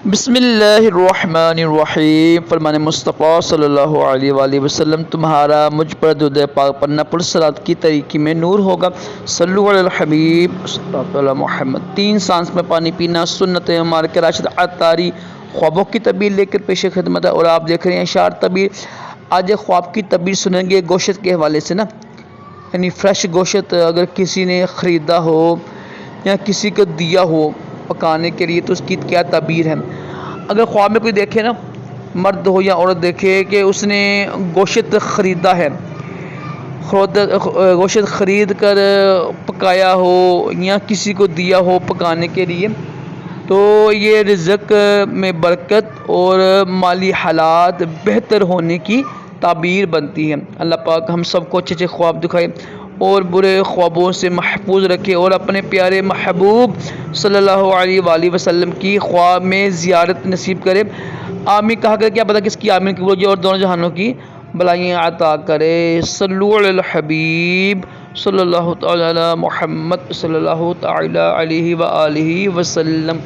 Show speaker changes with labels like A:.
A: बिस्मिल्लाहिर्रहमानिर्रहीम। फरमान मुस्तफ़ा सल्लल्लाहु अलैहि वसल्लम, तुम्हारा मुझ पर दुरूद पाक पढ़ना पुरसलात की तरीक़ी में नूर होगा। सल्लु अलल हबीब सल्लल्लाहु अलैहि मोहम्मद। 3 सांस में पानी पीना सुन्नत मालिक राशिद अत्तारी ख्वाबों की तबीर लेकर पेश खिदमत है। और आप देख रहे हैं इशार तबीर। आज ख्वाब की तबीर सुनेंगे गोश्त के हवाले से ना, यानी फ्रेश गोश्त अगर किसी ने ख़रीदा हो या किसी को दिया हो पकाने के लिए तो उसकी क्या तबीर है। अगर ख्वाब में कोई देखे ना, मर्द हो या औरत देखे कि उसने गोश्त ख़रीदा है, गोश्त ख़रीद कर पकाया हो या किसी को दिया हो पकाने के लिए, तो ये रिज़्क़ में बरकत और माली हालात बेहतर होने की ताबीर बनती है। अल्लाह पाक हम सबको अच्छे अच्छे ख्वाब दिखाए और बुरे ख्वाबों से महफूज रखे और अपने प्यारे महबूब सल्लल्लाहु अलैहि वसल्लम की ख्वाब में ज़ियारत नसीब करे। आमीन कहा कर क्या पता किसकी आमीन कबूल हो और दोनों जहानों की भलाइयाँ अता करे। सल्लु अलल हबीब सल्लल्लाहु तआला अला मुहम्मद सल्लल्लाहु तआला अलैहि व आलिहि वसल्लम।